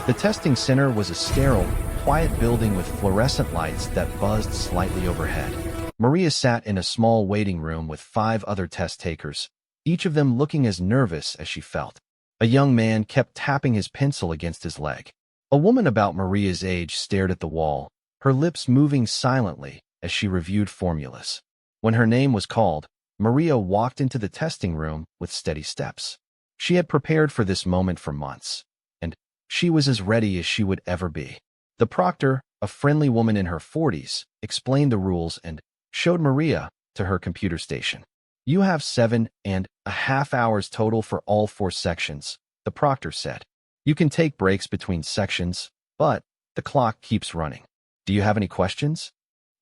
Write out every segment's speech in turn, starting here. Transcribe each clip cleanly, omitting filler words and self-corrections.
The testing center was a sterile, quiet building with fluorescent lights that buzzed slightly overhead. Maria sat in a small waiting room with 5 other test takers, each of them looking as nervous as she felt. A young man kept tapping his pencil against his leg. A woman about Maria's age stared at the wall, her lips moving silently as she reviewed formulas. When her name was called, Maria walked into the testing room with steady steps. She had prepared for this moment for months, and she was as ready as she would ever be. The proctor, a friendly woman in her 40s, explained the rules and showed Maria to her computer station. "You have 7.5 hours total for all 4 sections," the proctor said. "You can take breaks between sections, but the clock keeps running. Do you have any questions?"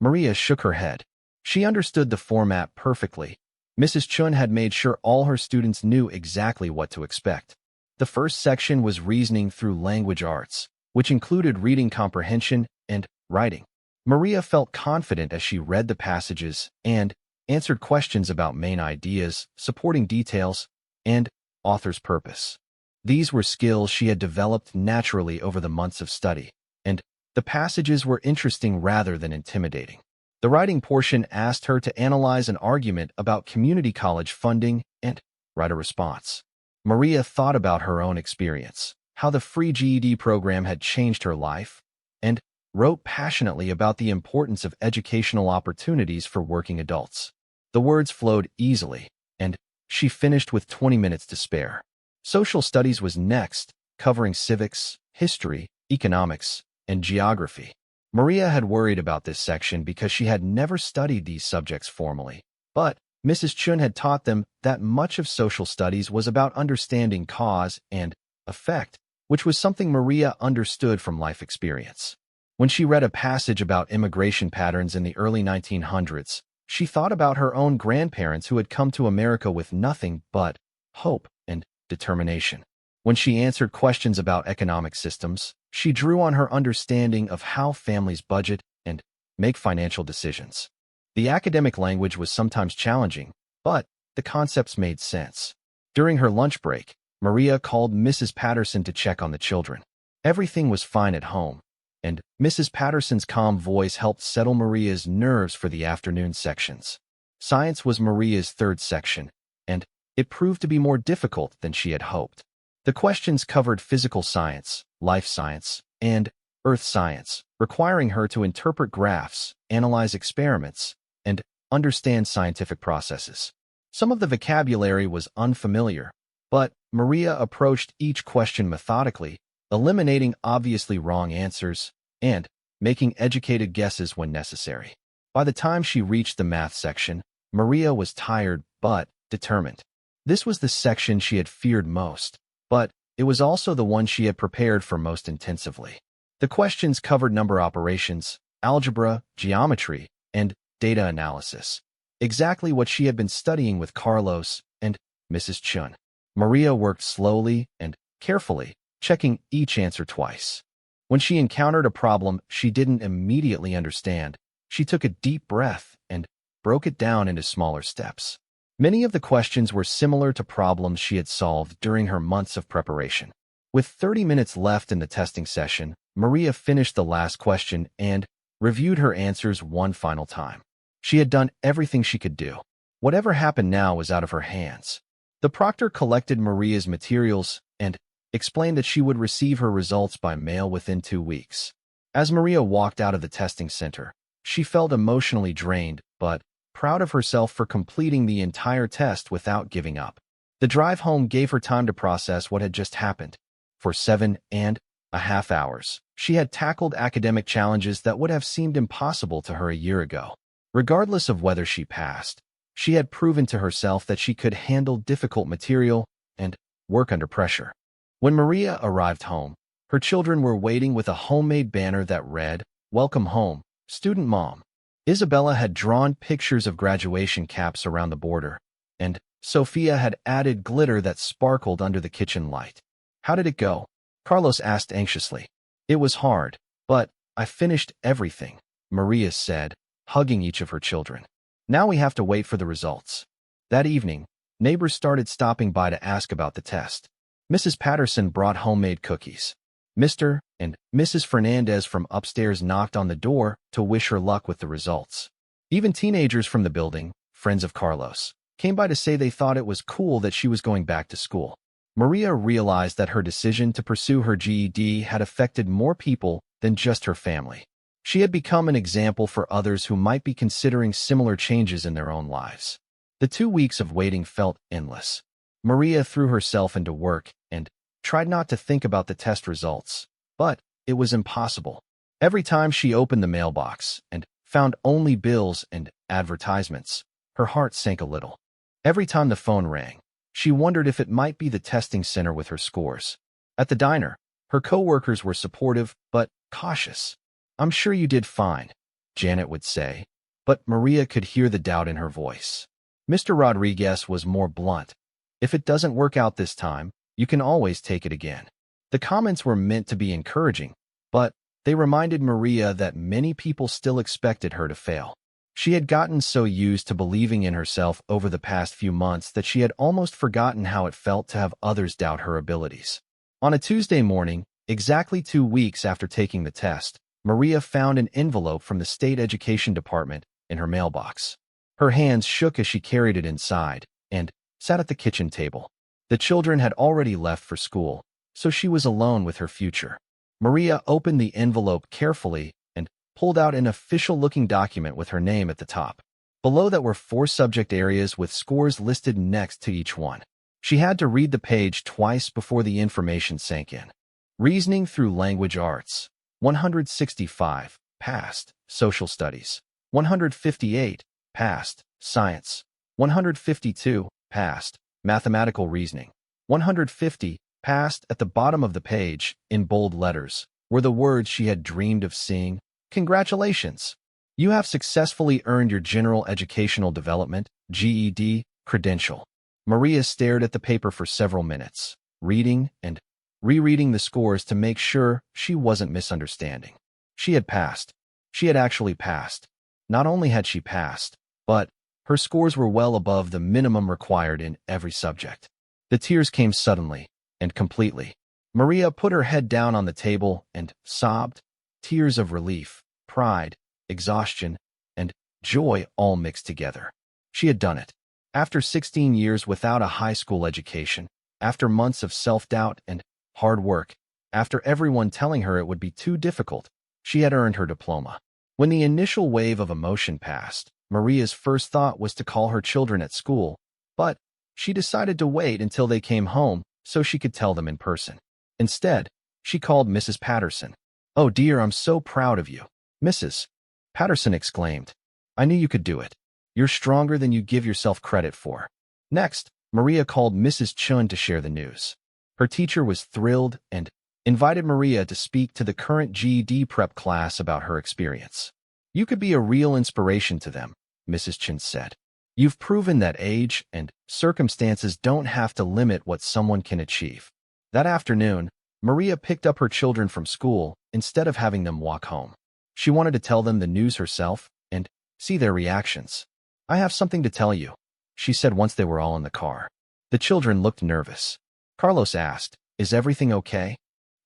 Maria shook her head. She understood the format perfectly. Mrs. Chun had made sure all her students knew exactly what to expect. The first section was reasoning through language arts, which included reading comprehension and writing. Maria felt confident as she read the passages and answered questions about main ideas, supporting details, and author's purpose. These were skills she had developed naturally over the months of study, and the passages were interesting rather than intimidating. The writing portion asked her to analyze an argument about community college funding and write a response. Maria thought about her own experience, how the free GED program had changed her life, and wrote passionately about the importance of educational opportunities for working adults. The words flowed easily, and she finished with 20 minutes to spare. Social studies was next, covering civics, history, economics, and geography. Maria had worried about this section because she had never studied these subjects formally, but Mrs. Chun had taught them that much of social studies was about understanding cause and effect, which was something Maria understood from life experience. When she read a passage about immigration patterns in the early 1900s, she thought about her own grandparents who had come to America with nothing but hope and determination. When she answered questions about economic systems, she drew on her understanding of how families budget and make financial decisions. The academic language was sometimes challenging, but the concepts made sense. During her lunch break, Maria called Mrs. Patterson to check on the children. Everything was fine at home, and Mrs. Patterson's calm voice helped settle Maria's nerves for the afternoon sections. Science was Maria's 3rd section, and it proved to be more difficult than she had hoped. The questions covered physical science, life science, and earth science, requiring her to interpret graphs, analyze experiments, and understand scientific processes. Some of the vocabulary was unfamiliar, but Maria approached each question methodically, eliminating obviously wrong answers and making educated guesses when necessary. By the time she reached the math section, Maria was tired but determined. This was the section she had feared most, but it was also the one she had prepared for most intensively. The questions covered number operations, algebra, geometry, and data analysis, exactly what she had been studying with Carlos and Mrs. Chun. Maria worked slowly and carefully, checking each answer twice. When she encountered a problem she didn't immediately understand, she took a deep breath and broke it down into smaller steps. Many of the questions were similar to problems she had solved during her months of preparation. With 30 minutes left in the testing session, Maria finished the last question and reviewed her answers one final time. She had done everything she could do. Whatever happened now was out of her hands. The proctor collected Maria's materials and explained that she would receive her results by mail within 2 weeks. As Maria walked out of the testing center, she felt emotionally drained, but proud of herself for completing the entire test without giving up. The drive home gave her time to process what had just happened. For 7.5 hours, she had tackled academic challenges that would have seemed impossible to her a year ago. Regardless of whether she passed, she had proven to herself that she could handle difficult material and work under pressure. When Maria arrived home, her children were waiting with a homemade banner that read, "Welcome home, student mom." Isabella had drawn pictures of graduation caps around the border, and Sophia had added glitter that sparkled under the kitchen light. "How did it go?" Carlos asked anxiously. "It was hard, but I finished everything," Maria said, hugging each of her children. "Now we have to wait for the results." That evening, neighbors started stopping by to ask about the test. Mrs. Patterson brought homemade cookies. Mr. and Mrs. Fernandez from upstairs knocked on the door to wish her luck with the results. Even teenagers from the building, friends of Carlos, came by to say they thought it was cool that she was going back to school. Maria realized that her decision to pursue her GED had affected more people than just her family. She had become an example for others who might be considering similar changes in their own lives. The 2 weeks of waiting felt endless. Maria threw herself into work and tried not to think about the test results, but it was impossible. Every time she opened the mailbox and found only bills and advertisements, her heart sank a little. Every time the phone rang, she wondered if it might be the testing center with her scores. At the diner, her coworkers were supportive but cautious. "I'm sure you did fine," Janet would say, but Maria could hear the doubt in her voice. Mr. Rodriguez was more blunt. "If it doesn't work out this time, you can always take it again." The comments were meant to be encouraging, but they reminded Maria that many people still expected her to fail. She had gotten so used to believing in herself over the past few months that she had almost forgotten how it felt to have others doubt her abilities. On a Tuesday morning, exactly 2 weeks after taking the test, Maria found an envelope from the State Education Department in her mailbox. Her hands shook as she carried it inside and sat at the kitchen table. The children had already left for school, so she was alone with her future. Maria opened the envelope carefully and pulled out an official-looking document with her name at the top. Below that were 4 subject areas with scores listed next to each one. She had to read the page twice before the information sank in. Reasoning through language arts, 165, passed. Social studies, 158, passed. Science, 152, passed. Mathematical reasoning, 150, passed. At the bottom of the page, in bold letters, were the words she had dreamed of seeing. "Congratulations! You have successfully earned your General Educational Development, GED, credential." Maria stared at the paper for several minutes, reading and rereading the scores to make sure she wasn't misunderstanding. She had passed. She had actually passed. Not only had she passed, but her scores were well above the minimum required in every subject. The tears came suddenly and completely. Maria put her head down on the table and sobbed, tears of relief, pride, exhaustion, and joy all mixed together. She had done it. After 16 years without a high school education, after months of self-doubt and hard work, after everyone telling her it would be too difficult, she had earned her diploma. When the initial wave of emotion passed, Maria's first thought was to call her children at school, but she decided to wait until they came home so she could tell them in person. Instead, she called Mrs. Patterson. "Oh dear, I'm so proud of you." Mrs. Patterson exclaimed, "I knew you could do it. You're stronger than you give yourself credit for." Next, Maria called Mrs. Chun to share the news. Her teacher was thrilled and invited Maria to speak to the current GED prep class about her experience. "You could be a real inspiration to them," Mrs. Chun said. "You've proven that age and circumstances don't have to limit what someone can achieve." That afternoon, Maria picked up her children from school instead of having them walk home. She wanted to tell them the news herself and see their reactions. "I have something to tell you," she said once they were all in the car. The children looked nervous. Carlos asked, "Is everything okay?"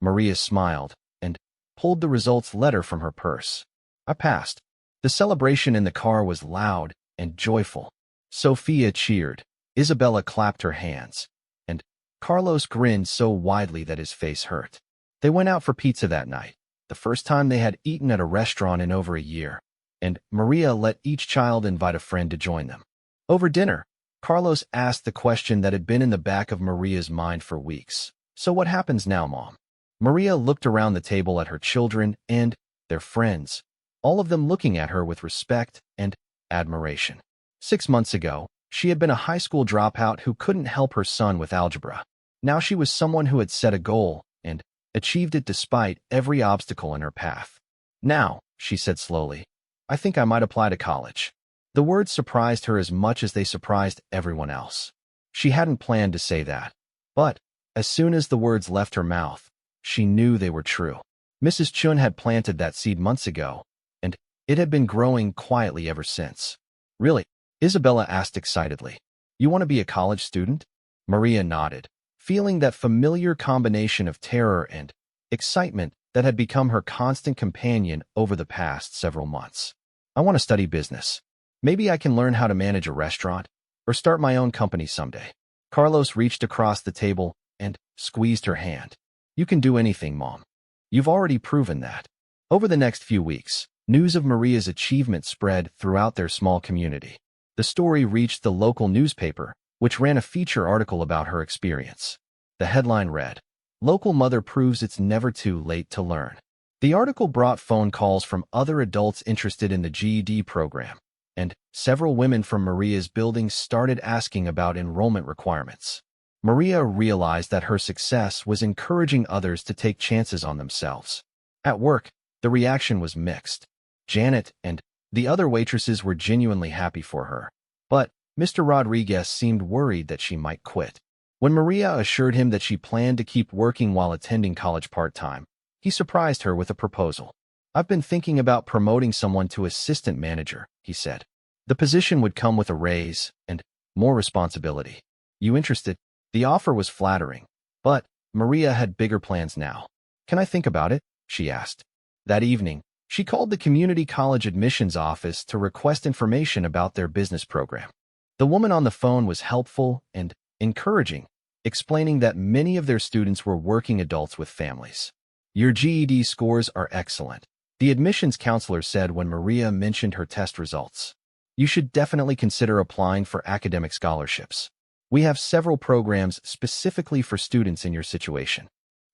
Maria smiled and pulled the results letter from her purse. "I passed." The celebration in the car was loud and joyful. Sophia cheered, Isabella clapped her hands, and Carlos grinned so widely that his face hurt. They went out for pizza that night, the first time they had eaten at a restaurant in over a year, and Maria let each child invite a friend to join them. Over dinner, Carlos asked the question that had been in the back of Maria's mind for weeks. "So what happens now, Mom?" Maria looked around the table at her children and their friends, all of them looking at her with respect and admiration. 6 months ago, she had been a high school dropout who couldn't help her son with algebra. Now she was someone who had set a goal and achieved it despite every obstacle in her path. "Now," she said slowly, "I think I might apply to college." The words surprised her as much as they surprised everyone else. She hadn't planned to say that, but as soon as the words left her mouth, she knew they were true. Mrs. Chun had planted that seed months ago, and it had been growing quietly ever since. "Really?" Isabella asked excitedly. "You want to be a college student?" Maria nodded, feeling that familiar combination of terror and excitement that had become her constant companion over the past several months. I want to study business. Maybe I can learn how to manage a restaurant or start my own company someday. Carlos reached across the table and squeezed her hand. You can do anything, Mom. You've already proven that. Over the next few weeks, news of Maria's achievement spread throughout their small community. The story reached the local newspaper, which ran a feature article about her experience. The headline read, "Local mother proves it's never too late to learn." The article brought phone calls from other adults interested in the GED program, and several women from Maria's building started asking about enrollment requirements. Maria realized that her success was encouraging others to take chances on themselves. At work, the reaction was mixed. Janet and the other waitresses were genuinely happy for her, but Mr. Rodriguez seemed worried that she might quit. When Maria assured him that she planned to keep working while attending college part-time, he surprised her with a proposal. "I've been thinking about promoting someone to assistant manager," he said. "The position would come with a raise and more responsibility. You interested?" The offer was flattering, but Maria had bigger plans now. "Can I think about it?" she asked. That evening, she called the community college admissions office to request information about their business program. The woman on the phone was helpful and encouraging, explaining that many of their students were working adults with families. "Your GED scores are excellent," the admissions counselor said when Maria mentioned her test results. "You should definitely consider applying for academic scholarships. We have several programs specifically for students in your situation."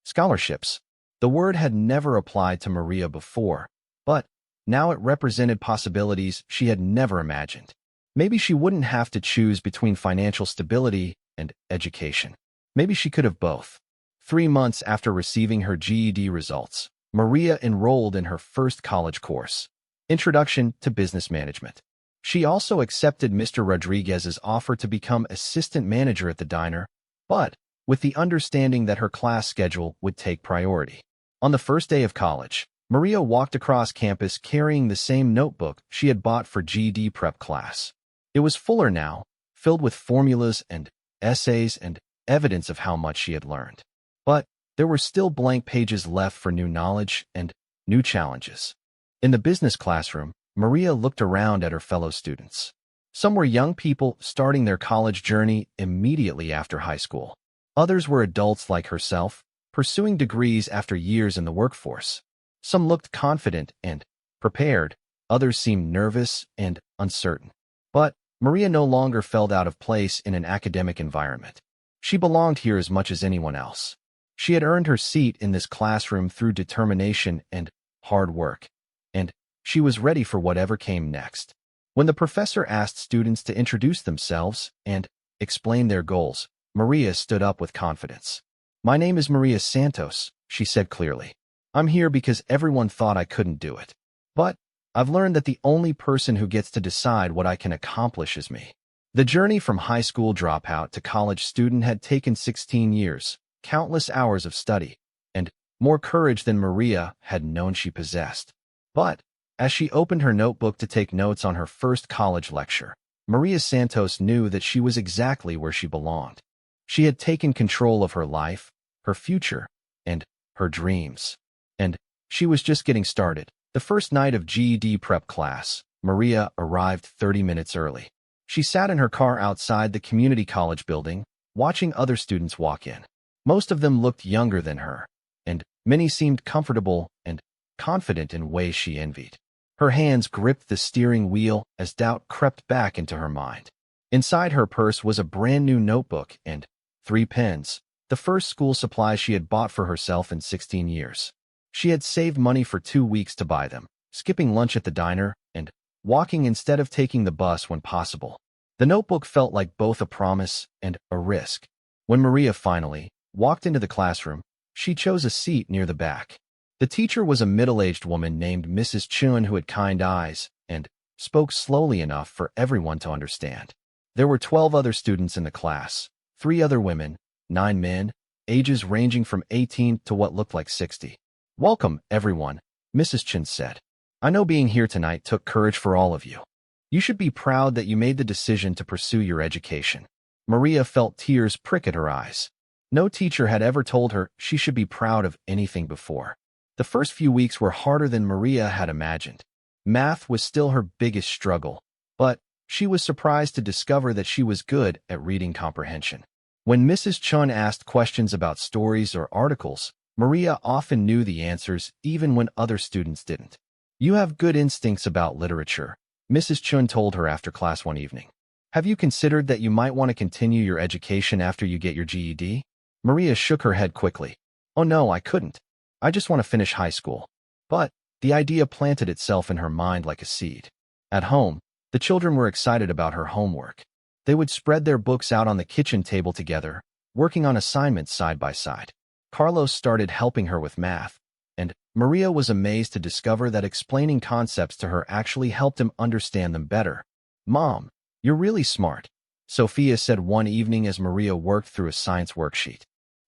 Scholarships. The word had never applied to Maria before, but now it represented possibilities she had never imagined. Maybe she wouldn't have to choose between financial stability and education. Maybe she could have both. 3 months after receiving her GED results, Maria enrolled in her first college course, Introduction to Business Management. She also accepted Mr. Rodriguez's offer to become assistant manager at the diner, but with the understanding that her class schedule would take priority. On the first day of college, Maria walked across campus carrying the same notebook she had bought for GED prep class. It was fuller now, filled with formulas and essays and evidence of how much she had learned. But there were still blank pages left for new knowledge and new challenges. In the business classroom, Maria looked around at her fellow students. Some were young people starting their college journey immediately after high school. Others were adults like herself, pursuing degrees after years in the workforce. Some looked confident and prepared, others seemed nervous and uncertain. But Maria no longer felt out of place in an academic environment. She belonged here as much as anyone else. She had earned her seat in this classroom through determination and hard work, and she was ready for whatever came next. When the professor asked students to introduce themselves and explain their goals, Maria stood up with confidence. "My name is Maria Santos," she said clearly. "I'm here because everyone thought I couldn't do it. But I've learned that the only person who gets to decide what I can accomplish is me." The journey from high school dropout to college student had taken 16 years, countless hours of study, and more courage than Maria had known she possessed. But as she opened her notebook to take notes on her first college lecture, Maria Santos knew that she was exactly where she belonged. She had taken control of her life, her future, and her dreams. And she was just getting started. The first night of GED prep class, Maria arrived 30 minutes early. She sat in her car outside the community college building, watching other students walk in. Most of them looked younger than her, and many seemed comfortable and confident in ways she envied. Her hands gripped the steering wheel as doubt crept back into her mind. Inside her purse was a brand new notebook and 3 pens, the first school supplies she had bought for herself in 16 years. She had saved money for 2 weeks to buy them, skipping lunch at the diner and walking instead of taking the bus when possible. The notebook felt like both a promise and a risk. When Maria finally walked into the classroom, she chose a seat near the back. The teacher was a middle-aged woman named Mrs. Chun who had kind eyes and spoke slowly enough for everyone to understand. There were 12 other students in the class, 3 other women, 9 men, ages ranging from 18 to what looked like 60. "Welcome, everyone," Mrs. Chun said. "I know being here tonight took courage for all of you. You should be proud that you made the decision to pursue your education." Maria felt tears prick at her eyes. No teacher had ever told her she should be proud of anything before. The first few weeks were harder than Maria had imagined. Math was still her biggest struggle, but she was surprised to discover that she was good at reading comprehension. When Mrs. Chun asked questions about stories or articles, Maria often knew the answers even when other students didn't. "You have good instincts about literature," Mrs. Chun told her after class one evening. "Have you considered that you might want to continue your education after you get your GED?" Maria shook her head quickly. "Oh no, I couldn't. I just want to finish high school." But the idea planted itself in her mind like a seed. At home, the children were excited about her homework. They would spread their books out on the kitchen table together, working on assignments side by side. Carlos started helping her with math, and Maria was amazed to discover that explaining concepts to her actually helped him understand them better. "Mom, you're really smart," Sophia said one evening as Maria worked through a science worksheet.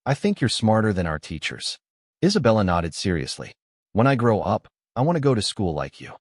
"I think you're smarter than our teachers." Isabella nodded seriously. "When I grow up, I want to go to school like you."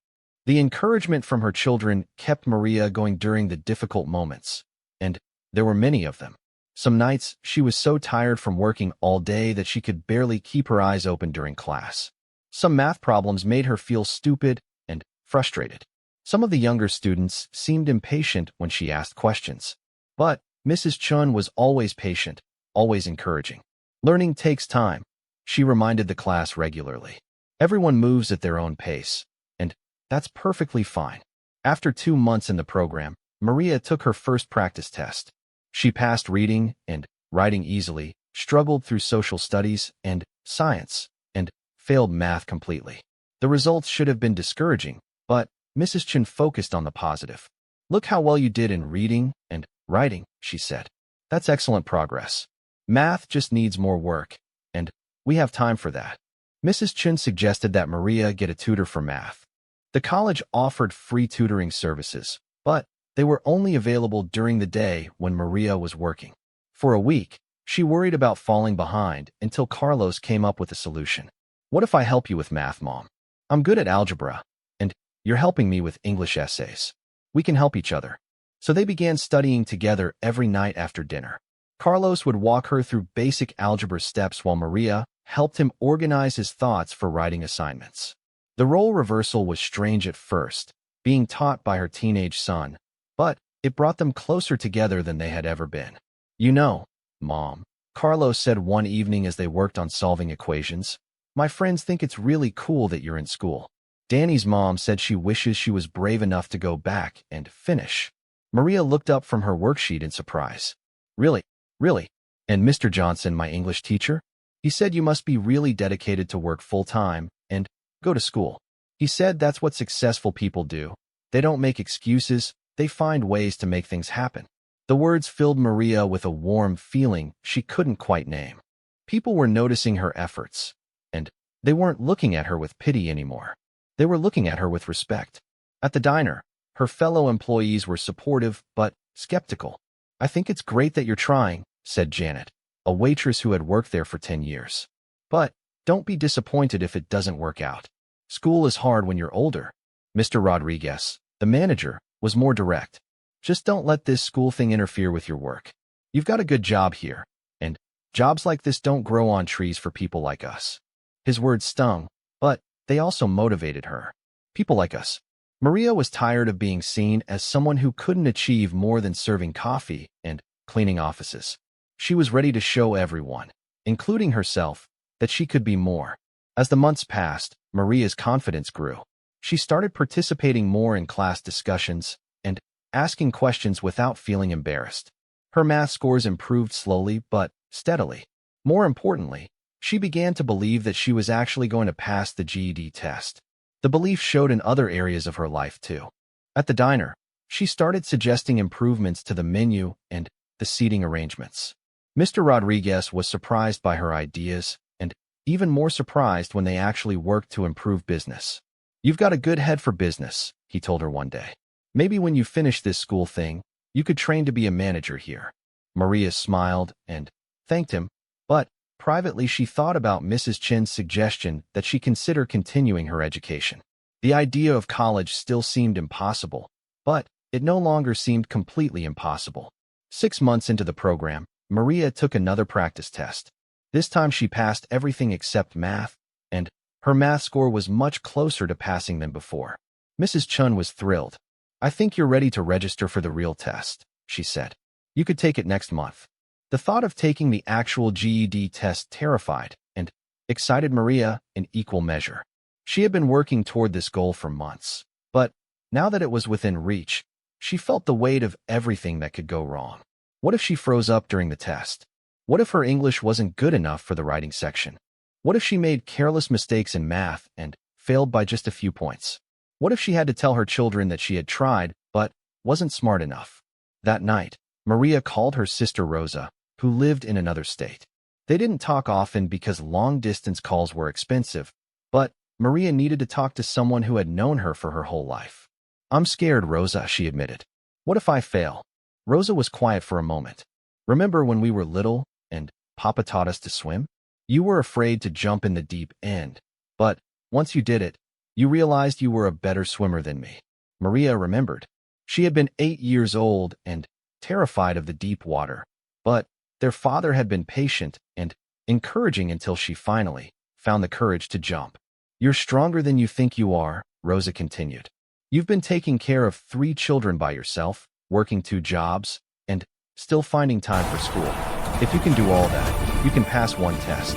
The encouragement from her children kept Maria going during the difficult moments, and there were many of them. Some nights, she was so tired from working all day that she could barely keep her eyes open during class. Some math problems made her feel stupid and frustrated. Some of the younger students seemed impatient when she asked questions. But Mrs. Chun was always patient, always encouraging. "Learning takes time," she reminded the class regularly. "Everyone moves at their own pace, and that's perfectly fine." After 2 months in the program, Maria took her first practice test. She passed reading and writing easily, struggled through social studies and science, and failed math completely. The results should have been discouraging, but Mrs. Chin focused on the positive. "Look how well you did in reading and writing," she said. "That's excellent progress. Math just needs more work, and we have time for that." Mrs. Chin suggested that Maria get a tutor for math. The college offered free tutoring services, but they were only available during the day when Maria was working. For a week, she worried about falling behind until Carlos came up with a solution. "What if I help you with math, Mom? I'm good at algebra, and you're helping me with English essays. We can help each other." So they began studying together every night after dinner. Carlos would walk her through basic algebra steps while Maria helped him organize his thoughts for writing assignments. The role reversal was strange at first, being taught by her teenage son, but it brought them closer together than they had ever been. "You know, Mom," Carlos said one evening as they worked on solving equations, "my friends think it's really cool that you're in school." Danny's mom said she wishes she was brave enough to go back and finish. Maria looked up from her worksheet in surprise. "Really? Really? And Mr. Johnson, my English teacher? He said you must be really dedicated to work full-time and go to school. He said that's what successful people do. They don't make excuses, they find ways to make things happen." The words filled Maria with a warm feeling she couldn't quite name. People were noticing her efforts, and they weren't looking at her with pity anymore. They were looking at her with respect. At the diner, her fellow employees were supportive but skeptical. "I think it's great that you're trying," said Janet, a waitress who had worked there for 10 years. "But don't be disappointed if it doesn't work out. School is hard when you're older." Mr. Rodriguez, the manager, was more direct. "Just don't let this school thing interfere with your work. You've got a good job here, and jobs like this don't grow on trees for people like us." His words stung, but they also motivated her. People like us. Maria was tired of being seen as someone who couldn't achieve more than serving coffee and cleaning offices. She was ready to show everyone, including herself, that she could be more. As the months passed, Maria's confidence grew. She started participating more in class discussions and asking questions without feeling embarrassed. Her math scores improved slowly but steadily. More importantly, she began to believe that she was actually going to pass the GED test. The belief showed in other areas of her life too. At the diner, she started suggesting improvements to the menu and the seating arrangements. Mr. Rodriguez was surprised by her ideas and even more surprised when they actually worked to improve business. "You've got a good head for business," he told her one day. "Maybe when you finish this school thing, you could train to be a manager here." Maria smiled and thanked him, but privately she thought about Mrs. Chin's suggestion that she consider continuing her education. The idea of college still seemed impossible, but it no longer seemed completely impossible. 6 months into the program, Maria took another practice test. This time she passed everything except math, and her math score was much closer to passing than before. Mrs. Chun was thrilled. "I think you're ready to register for the real test," she said. "You could take it next month." The thought of taking the actual GED test terrified and excited Maria in equal measure. She had been working toward this goal for months, but now that it was within reach, she felt the weight of everything that could go wrong. What if she froze up during the test? What if her English wasn't good enough for the writing section? What if she made careless mistakes in math and failed by just a few points? What if she had to tell her children that she had tried but wasn't smart enough? That night, Maria called her sister Rosa, who lived in another state. They didn't talk often because long-distance calls were expensive, but Maria needed to talk to someone who had known her for her whole life. "I'm scared, Rosa," she admitted. "What if I fail?" Rosa was quiet for a moment. "Remember when we were little and Papa taught us to swim? You were afraid to jump in the deep end, but once you did it, you realized you were a better swimmer than me." Maria remembered. She had been 8 years old and terrified of the deep water, but their father had been patient and encouraging until she finally found the courage to jump. "You're stronger than you think you are," Rosa continued. "You've been taking care of 3 children by yourself, working 2 jobs, and still finding time for school. If you can do all that, you can pass one test."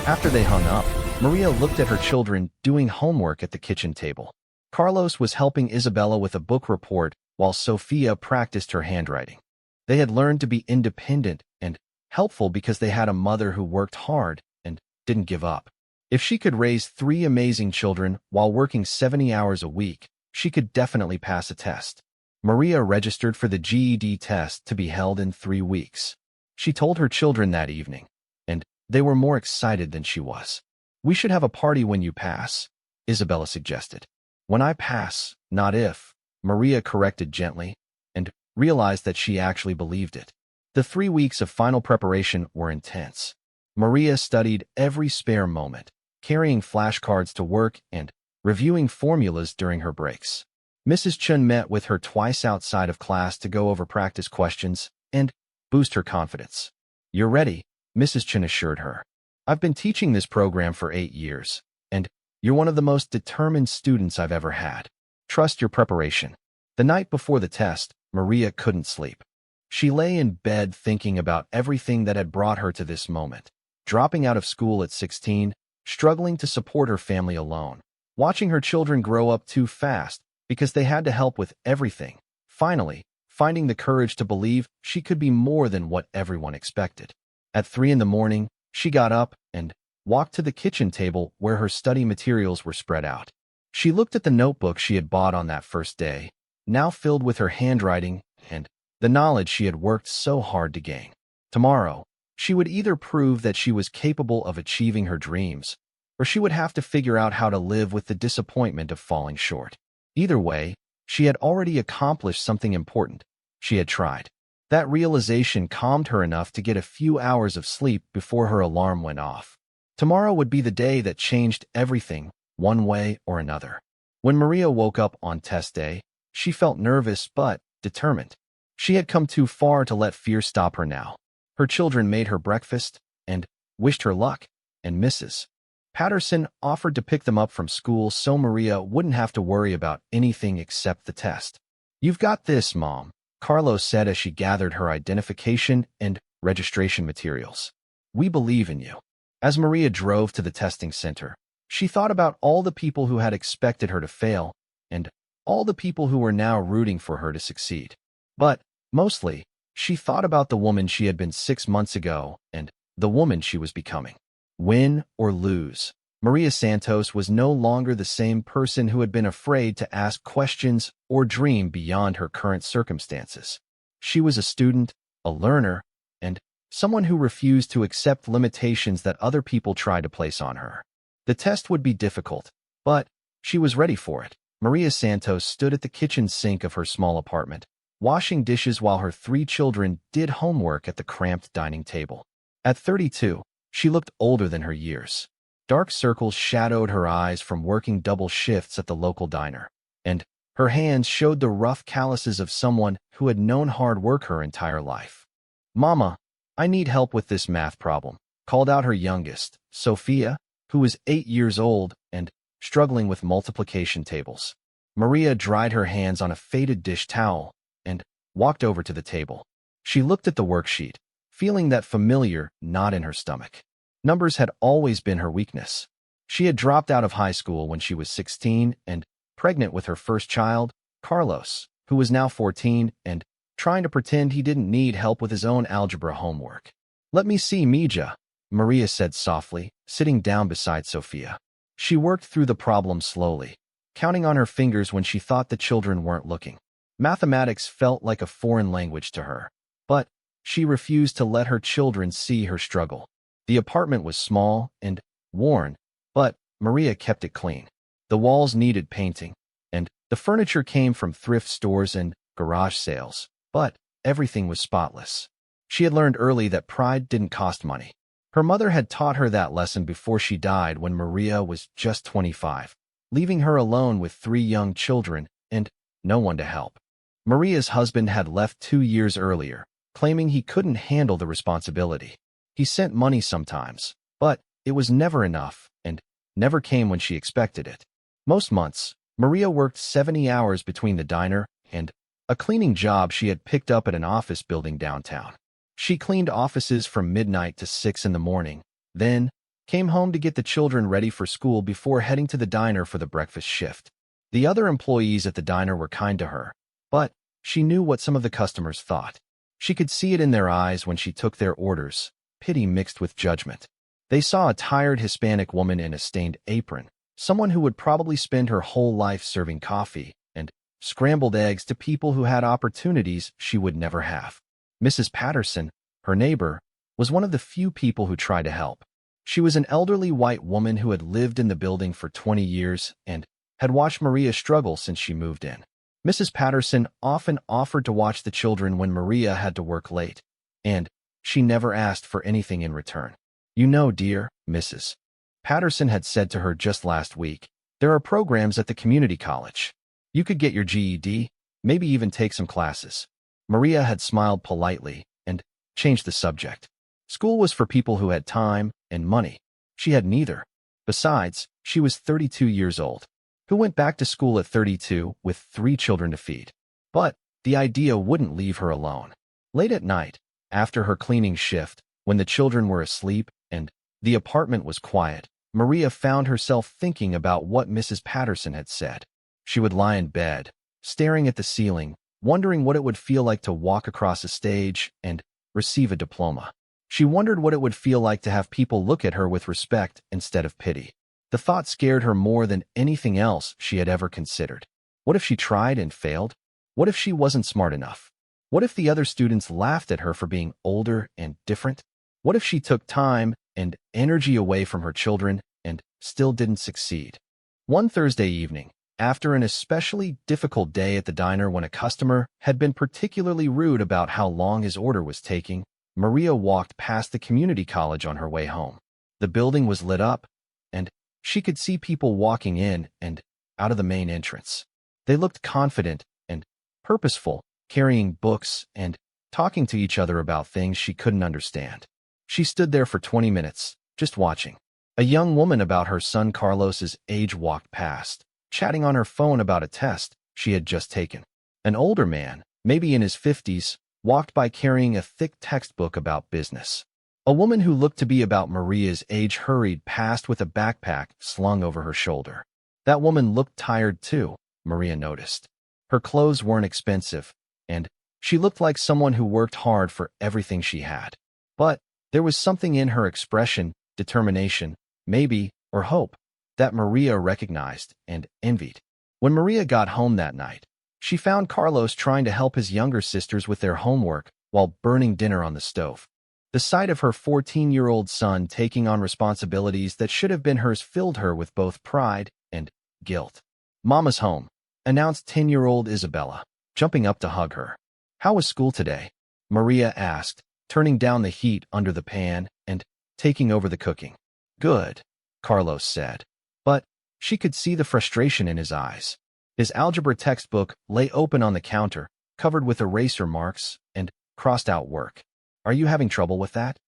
After they hung up, Maria looked at her children doing homework at the kitchen table. Carlos was helping Isabella with a book report while Sophia practiced her handwriting. They had learned to be independent and helpful because they had a mother who worked hard and didn't give up. If she could raise 3 amazing children while working 70 hours a week, she could definitely pass a test. Maria registered for the GED test to be held in 3 weeks. She told her children that evening, and they were more excited than she was. "We should have a party when you pass," Isabella suggested. "When I pass, not if," Maria corrected gently, and realized that she actually believed it. The 3 weeks of final preparation were intense. Maria studied every spare moment, carrying flashcards to work and reviewing formulas during her breaks. Mrs. Chun met with her twice outside of class to go over practice questions and boost her confidence. "You're ready," Mrs. Chun assured her. "I've been teaching this program for 8 years, and you're one of the most determined students I've ever had. Trust your preparation." The night before the test, Maria couldn't sleep. She lay in bed thinking about everything that had brought her to this moment. Dropping out of school at 16, struggling to support her family alone, watching her children grow up too fast because they had to help with everything. Finally, finding the courage to believe she could be more than what everyone expected. At 3 in the morning, she got up and walked to the kitchen table where her study materials were spread out. She looked at the notebook she had bought on that first day, now filled with her handwriting and the knowledge she had worked so hard to gain. Tomorrow, she would either prove that she was capable of achieving her dreams, or she would have to figure out how to live with the disappointment of falling short. Either way, she had already accomplished something important. She had tried. That realization calmed her enough to get a few hours of sleep before her alarm went off. Tomorrow would be the day that changed everything, one way or another. When Maria woke up on test day, she felt nervous but determined. She had come too far to let fear stop her now. Her children made her breakfast and wished her luck, and Mrs. Patterson offered to pick them up from school so Maria wouldn't have to worry about anything except the test. "You've got this, Mom," Carlos said as she gathered her identification and registration materials. "We believe in you." As Maria drove to the testing center, she thought about all the people who had expected her to fail and all the people who were now rooting for her to succeed. But, mostly, she thought about the woman she had been 6 months ago and the woman she was becoming. Win or lose, Maria Santos was no longer the same person who had been afraid to ask questions or dream beyond her current circumstances. She was a student, a learner, and someone who refused to accept limitations that other people tried to place on her. The test would be difficult, but she was ready for it. Maria Santos stood at the kitchen sink of her small apartment, washing dishes while her 3 children did homework at the cramped dining table. At 32, she looked older than her years. Dark circles shadowed her eyes from working double shifts at the local diner, and her hands showed the rough calluses of someone who had known hard work her entire life. "Mama," I need help with this math problem, called out her youngest, Sophia, who was 8 years old and struggling with multiplication tables. Maria dried her hands on a faded dish towel and walked over to the table. She looked at the worksheet, feeling that familiar knot in her stomach. Numbers had always been her weakness. She had dropped out of high school when she was 16 and pregnant with her first child, Carlos, who was now 14 and trying to pretend he didn't need help with his own algebra homework. "Let me see, Mija," Maria said softly, sitting down beside Sophia. She worked through the problem slowly, counting on her fingers when she thought the children weren't looking. Mathematics felt like a foreign language to her, but she refused to let her children see her struggle. The apartment was small and worn, but Maria kept it clean. The walls needed painting, and the furniture came from thrift stores and garage sales, but everything was spotless. She had learned early that pride didn't cost money. Her mother had taught her that lesson before she died when Maria was just 25, leaving her alone with 3 young children and no one to help. Maria's husband had left 2 years earlier, claiming he couldn't handle the responsibility. He sent money sometimes, but it was never enough and never came when she expected it. Most months, Maria worked 70 hours between the diner and a cleaning job she had picked up at an office building downtown. She cleaned offices from midnight to 6 in the morning, then came home to get the children ready for school before heading to the diner for the breakfast shift. The other employees at the diner were kind to her, but she knew what some of the customers thought. She could see it in their eyes when she took their orders, pity mixed with judgment. They saw a tired Hispanic woman in a stained apron, someone who would probably spend her whole life serving coffee and scrambled eggs to people who had opportunities she would never have. Mrs. Patterson, her neighbor, was one of the few people who tried to help. She was an elderly white woman who had lived in the building for 20 years and had watched Maria struggle since she moved in. Mrs. Patterson often offered to watch the children when Maria had to work late, and she never asked for anything in return. "You know, dear Mrs. Patterson had said to her just last week, there are programs at the community college. You could get your GED, maybe even take some classes." Maria had smiled politely and changed the subject. School was for people who had time and money. She had neither. Besides, she was 32 years old. Who went back to school at 32 with 3 children to feed? But the idea wouldn't leave her alone. Late at night, after her cleaning shift, when the children were asleep and the apartment was quiet, Maria found herself thinking about what Mrs. Patterson had said. She would lie in bed, staring at the ceiling, wondering what it would feel like to walk across a stage and receive a diploma. She wondered what it would feel like to have people look at her with respect instead of pity. The thought scared her more than anything else she had ever considered. What if she tried and failed? What if she wasn't smart enough? What if the other students laughed at her for being older and different? What if she took time and energy away from her children and still didn't succeed? One Thursday evening, after an especially difficult day at the diner when a customer had been particularly rude about how long his order was taking, Maria walked past the community college on her way home. The building was lit up, and she could see people walking in and out of the main entrance. They looked confident and purposeful, carrying books and talking to each other about things she couldn't understand. She stood there for 20 minutes, just watching. A young woman about her son Carlos's age walked past, chatting on her phone about a test she had just taken. An older man, maybe in his 50s, walked by carrying a thick textbook about business. A woman who looked to be about Maria's age hurried past with a backpack slung over her shoulder. That woman looked tired too, Maria noticed. Her clothes weren't expensive, and she looked like someone who worked hard for everything she had. But there was something in her expression, determination, maybe, or hope, that Maria recognized and envied. When Maria got home that night, she found Carlos trying to help his younger sisters with their homework while burning dinner on the stove. The sight of her 14-year-old son taking on responsibilities that should have been hers filled her with both pride and guilt. "Mama's home," announced 10-year-old Isabella, jumping up to hug her. "How was school today?" Maria asked, turning down the heat under the pan and taking over the cooking. "Good," Carlos said, but she could see the frustration in his eyes. His algebra textbook lay open on the counter, covered with eraser marks and crossed-out work. Are you having trouble with that?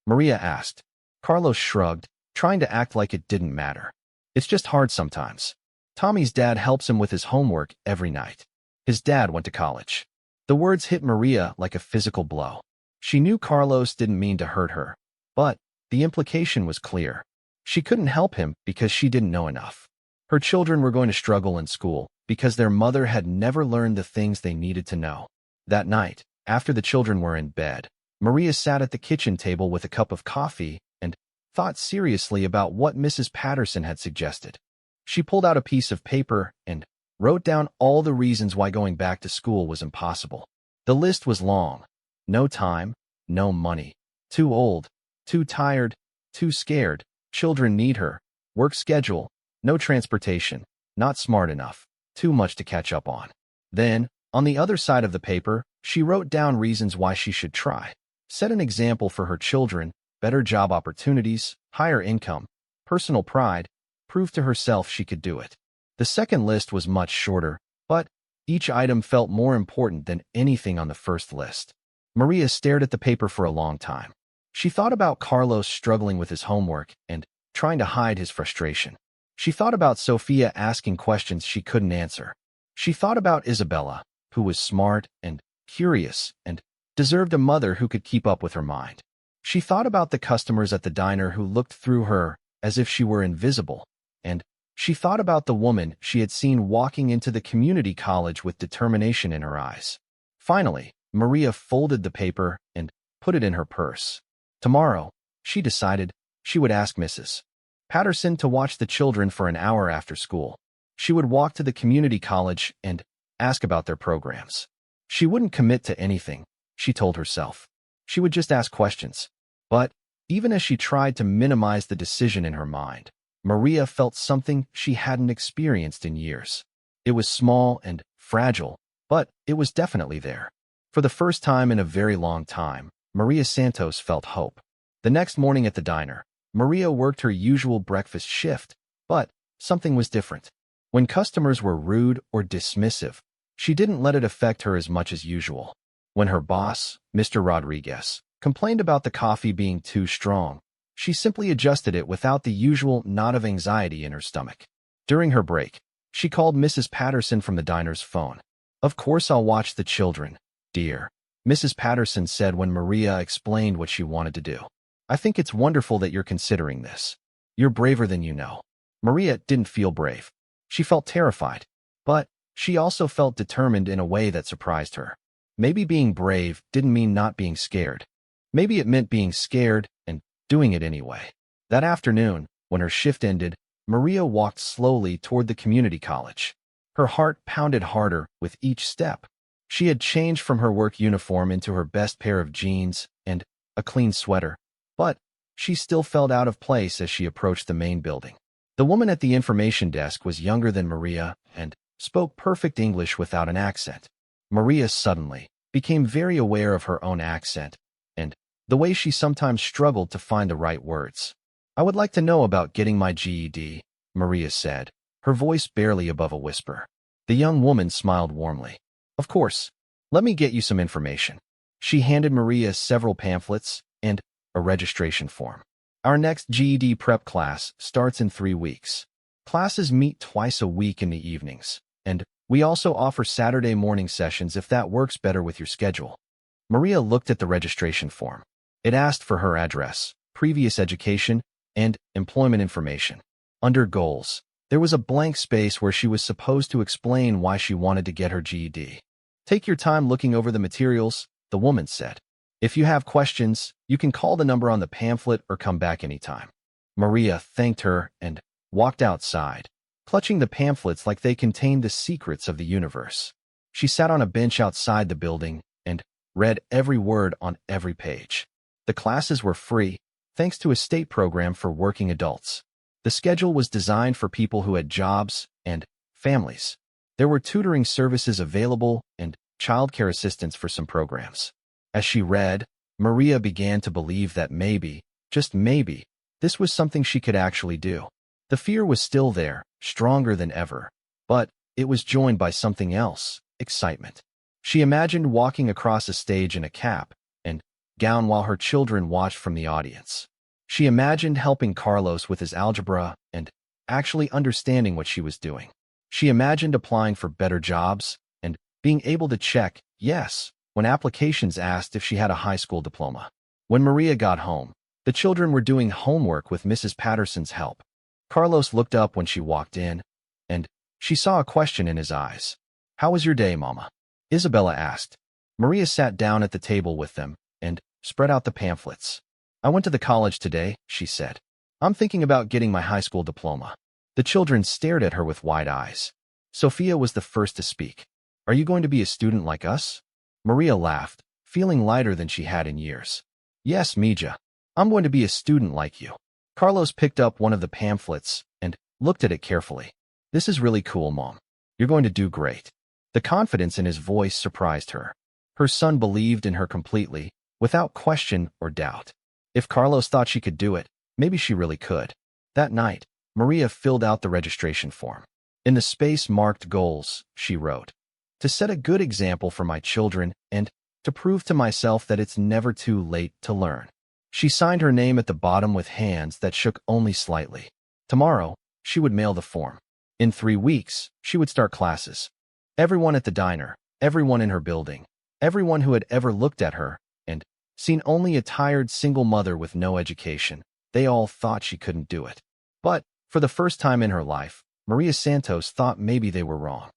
Maria asked. Carlos shrugged, trying to act like it didn't matter. It's just hard sometimes. Tommy's dad helps him with his homework every night. His dad went to college. The words hit Maria like a physical blow. She knew Carlos didn't mean to hurt her, but the implication was clear. She couldn't help him because she didn't know enough. Her children were going to struggle in school because their mother had never learned the things they needed to know. That night, after the children were in bed, Maria sat at the kitchen table with a cup of coffee and thought seriously about what Mrs. Patterson had suggested. She pulled out a piece of paper and wrote down all the reasons why going back to school was impossible. The list was long. No time, no money, too old, too tired, too scared, children need her, work schedule, no transportation, not smart enough, too much to catch up on. Then, on the other side of the paper, she wrote down reasons why she should try. Set an example for her children, better job opportunities, higher income, personal pride, prove to herself she could do it. The second list was much shorter, but each item felt more important than anything on the first list. Maria stared at the paper for a long time. She thought about Carlos struggling with his homework and trying to hide his frustration. She thought about Sophia asking questions she couldn't answer. She thought about Isabella, who was smart and curious and deserved a mother who could keep up with her mind. She thought about the customers at the diner who looked through her as if she were invisible, and she thought about the woman she had seen walking into the community college with determination in her eyes. Finally, Maria folded the paper and put it in her purse. Tomorrow, she decided, she would ask Mrs. Patterson to watch the children for an hour after school. She would walk to the community college and ask about their programs. She wouldn't commit to anything, she told herself. She would just ask questions. But even as she tried to minimize the decision in her mind, Maria felt something she hadn't experienced in years. It was small and fragile, but it was definitely there. For the first time in a very long time, Maria Santos felt hope. The next morning at the diner, Maria worked her usual breakfast shift, but something was different. When customers were rude or dismissive, she didn't let it affect her as much as usual. When her boss, Mr. Rodriguez, complained about the coffee being too strong, she simply adjusted it without the usual knot of anxiety in her stomach. During her break, she called Mrs. Patterson from the diner's phone. "Of course I'll watch the children, dear," Mrs. Patterson said when Maria explained what she wanted to do. "I think it's wonderful that you're considering this. You're braver than you know." Maria didn't feel brave. She felt terrified, but she also felt determined in a way that surprised her. Maybe being brave didn't mean not being scared. Maybe it meant being scared and doing it anyway. That afternoon, when her shift ended, Maria walked slowly toward the community college. Her heart pounded harder with each step. She had changed from her work uniform into her best pair of jeans and a clean sweater, but she still felt out of place as she approached the main building. The woman at the information desk was younger than Maria and spoke perfect English without an accent. Maria suddenly became very aware of her own accent and the way she sometimes struggled to find the right words. "I would like to know about getting my GED," Maria said, her voice barely above a whisper. The young woman smiled warmly. "Of course. Let me get you some information." She handed Maria several pamphlets and a registration form. "Our next GED prep class starts in 3 weeks. Classes meet twice a week in the evenings, and we also offer Saturday morning sessions if that works better with your schedule." Maria looked at the registration form. It asked for her address, previous education, and employment information. Under goals, there was a blank space where she was supposed to explain why she wanted to get her GED. "Take your time looking over the materials," the woman said. "If you have questions, you can call the number on the pamphlet or come back anytime." Maria thanked her and walked outside, clutching the pamphlets like they contained the secrets of the universe. She sat on a bench outside the building and read every word on every page. The classes were free, thanks to a state program for working adults. The schedule was designed for people who had jobs and families. There were tutoring services available and childcare assistance for some programs. As she read, Maria began to believe that maybe, just maybe, this was something she could actually do. The fear was still there, stronger than ever, but it was joined by something else, excitement. She imagined walking across a stage in a cap and gown while her children watched from the audience. She imagined helping Carlos with his algebra and actually understanding what she was doing. She imagined applying for better jobs and being able to check yes when applications asked if she had a high school diploma. When Maria got home, the children were doing homework with Mrs. Patterson's help. Carlos looked up when she walked in, and she saw a question in his eyes. "How was your day, Mama?" Isabella asked. Maria sat down at the table with them and spread out the pamphlets. "I went to the college today," she said. "I'm thinking about getting my high school diploma." The children stared at her with wide eyes. Sophia was the first to speak. "Are you going to be a student like us?" Maria laughed, feeling lighter than she had in years. "Yes, Mija. I'm going to be a student like you." Carlos picked up one of the pamphlets and looked at it carefully. "This is really cool, Mom. You're going to do great." The confidence in his voice surprised her. Her son believed in her completely, without question or doubt. If Carlos thought she could do it, maybe she really could. That night, Maria filled out the registration form. In the space marked goals, she wrote, "To set a good example for my children and to prove to myself that it's never too late to learn." She signed her name at the bottom with hands that shook only slightly. Tomorrow, she would mail the form. In 3 weeks, she would start classes. Everyone at the diner, everyone in her building, everyone who had ever looked at her and seen only a tired single mother with no education, they all thought she couldn't do it. But, for the first time in her life, Maria Santos thought maybe they were wrong.